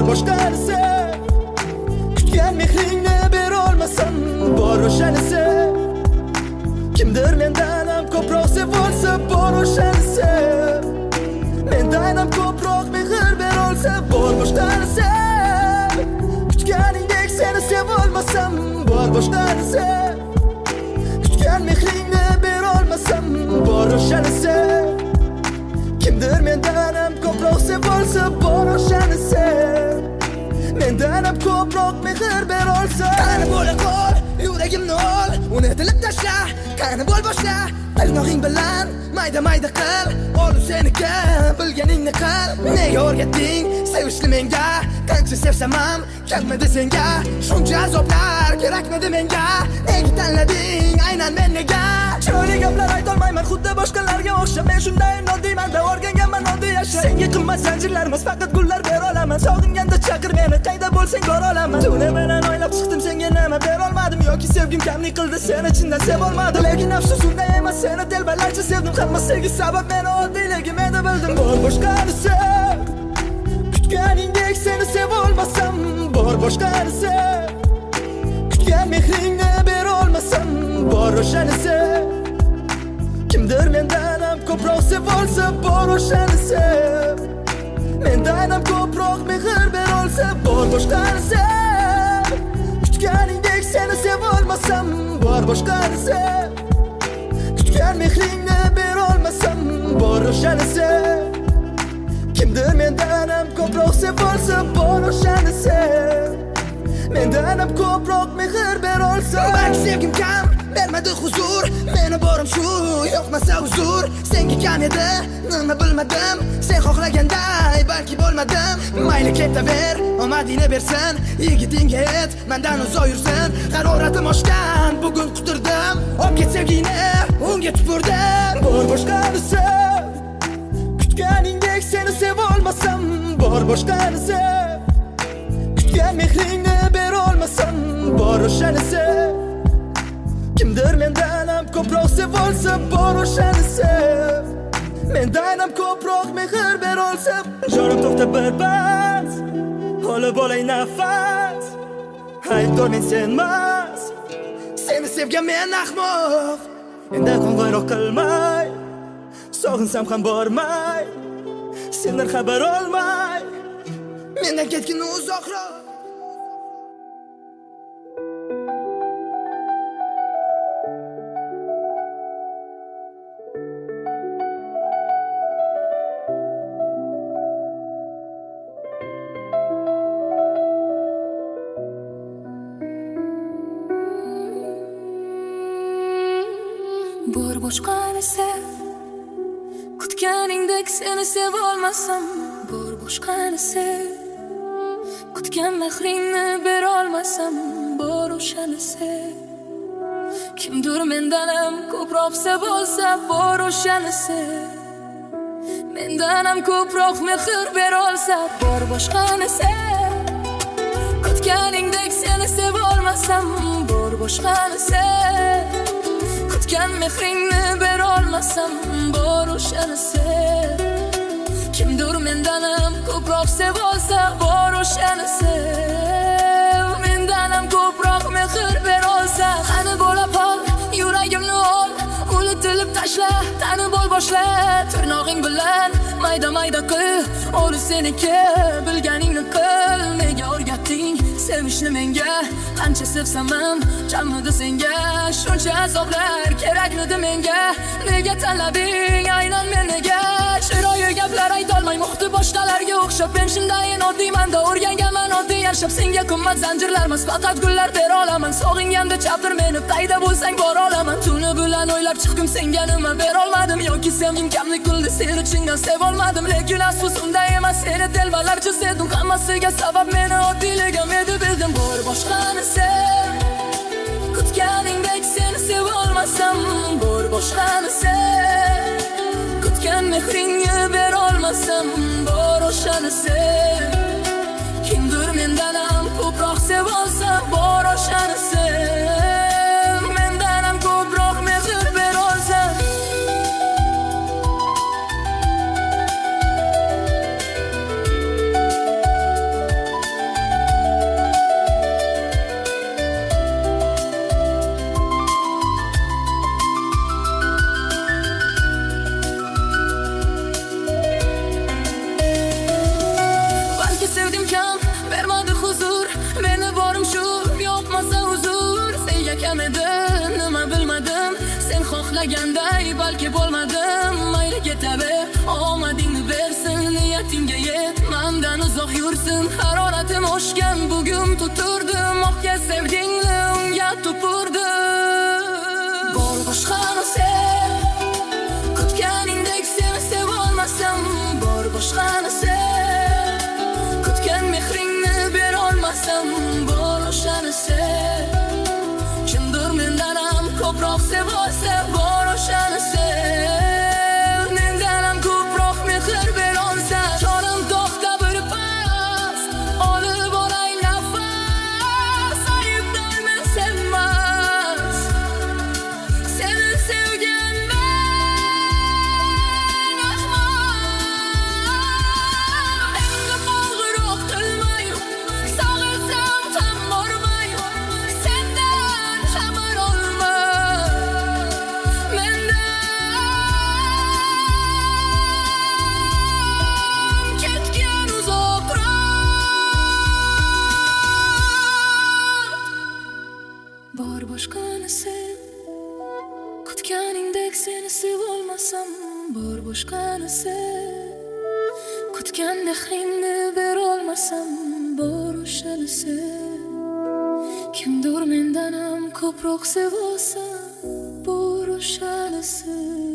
boshqarisi. Kutgan mehringni berolmasam bor o'shanisi. Kimdir mendan ham ko'proq sevolsa bor o'shanisi. Mendan ham ko'proq mehr berolsa bor boshqarisi. Kutganingdek seni sevolmasam bor boshqarisi. Kutgan mehringni berolmasam bor o'shanisi. Kimdir mendan ham ko'proq sevolsa bor o'shanisi. Mendan ham ko'proq mehr berolsa. Qani bo'la qol, yuragimni ol, unutilib tashla. Qani bo'l boshla, tirnog'ing bilan mayda qil. Ol seniki, bilganingni qil. Nega o'rgatding sevishni menga? Qancha sevsam ham kelmadi senga. Shuncha azoblar kerakmidi menga? Nega tanlading aynan men nega? Chiroyli gaplar aytolmayman xuddi boshqalarga o'xshab. Men shunday noddiyman-da, o'rganganman oddiy yashab. Senga qimmat zanjirlarimiz, faqat gullar bera olaman. Sog'inganda chaqir meni, qayda bo'lsang bor olaman. Tuni bilan o'ylab chiqdim, senga nima bera olmadim yoki sevgim kamlik qildi, seni chindan sev olmadim. Lekin afsus unday emas, seni telbalarcha sevdim. Hamma sevgi sabab meni oddiyligim edi bildim. Bor boshqarisi. Kutganingdek seni sev olmasam bor boshqarisi. Kutgan mehringni bera olmasam bor o'shanisi. Kimdir mendan ham ko'proq sevolsa bor o'shanisi. Mendan ham ko'proq mehr berolsa bor boshqarisi. Kutganingdek seni sev olmasam bor boshqarisi. Kutgan mehringni bera olmasam bor o'shanisi. Kimdir mendan ham ko'proq sevolsa bor o'shanisi. Mendan ham ko'proq mehr berolsa. Balki sevgim kam bermadi huzur, meni borim shu yo'qmasa uzr. Senga kam edi, nima bilmadim. Sen xohlaganday balki bo'lmadim. Mayli ketaver, omadingni bersin. Yigitingga ayt, mendan uzoq yursin. Haroratim oshgan, bugun quturdim. Olib ket sevgini, unga tupurdim. Bor boshqarisi. Kutganingdek seni sev olmasam bor boshqarisi. Kutgan mehringni bera olmasam bor o'shanisi. Kimdir mendan ham ko'proq sevolsa bor o'shanisi. Mendan ham ko'proq mehr berolsa. Jonim to'xta birpas, olib olay nafas. Aybdor men senmas, seni sevgan men ahmoq. Endi qo'ng'iroq qilmay, sog'insam ham bormay, sendan xabar olmay, mendan ketgin uzoqroq. Bor boshqarisi. Kutganingdek seni sev olmasam bor boshqarisi. Kutgan mehringni bera olmasam bor o'shanisi. Kimdir mendan ham ko'proq sevolsa bor o'shanisi. Mendan ham ko'proq mehr bera olsa bor boshqarisi. Kutganingdek seni sev olmasam bor boshqarisi. Kutgan mehringni bera olmasam bor o'shanisi. Kimdir mendan ham ko'proq sevolsa bor o'shanisi. Mendan ham ko'proq mehr bera olsa. Qani bo'la qol, yuragimni ol, unutilib tashla. Tanib ol boshla, tirnog'ing bilan mayda qil. Ol seniki, bilganingni qil. Nega o'rgatding sevishni menga? Qancha sevsam ham chalmidi senga. Shuncha azoblar kerakmidi menga? Nega tanlading aynan men nega? Chiroyli gaplar aytolmay muxti boshqalarga o'xshab. Men shunday oddiyman-da, o'rganganman oddiy yashab. Senga qimmat zanjirlarimiz, faqat gullar bera olaman. Sog'inganda chaqir meni, qayda bo'lsang bor olaman. Tuni bilan o'ylab chiqdim, senga nima bera olmadim yoki sevgim kamlik qildi, seni chindan sev olmadim. Lekin afsus unday emas, seni telbalarcha sevdim. Hammasiga sabab meni oddiyligim edi bildim. Bor boshqarisi. Kutganingdek seni sev olmasam bor boshqarisi. Kutgan mehringni bera olmasam bor o'shanisi. Kimdir mendan ham ko'proq sevolsa bor o'shanisi. Mendan ham ko'proq mehr bera olsa. xohlaganday balki bo'lmadim. Mayli ketaver, omadingni bersin, niyatingga yet, mendan uzoq yursin. Haroratim oshgan bugun tuturdim, oqga sevgingni unga tupurdim. Bor boshqani sev, kutganingdek seni sevolmasam. Bor boshqani sev, kutgan mehringni berolmasam. Bor o'shani sev, kimdir mendan ham ko'proq sevolsa. Bor o'shani sev, mendan ham ko'proq mehr berolsa. Jonim to'xta bir pas, olib olay nafas. Aybdorman senmas, seni sevganman ahmoq. Endi qo'ng'iroq qilmayman, sog'ilsam ham bormayman. Sendan xabar olma, mendan ketgan uzoqroq. Bor boshqani sev, kutganingdek seni sevolmasam. Bor boshqani sev, kutgan mehringni berolmasam. Bor o'shani sev, kimdir mendan ham ko'proq sevolsa. Bor o'shani sev.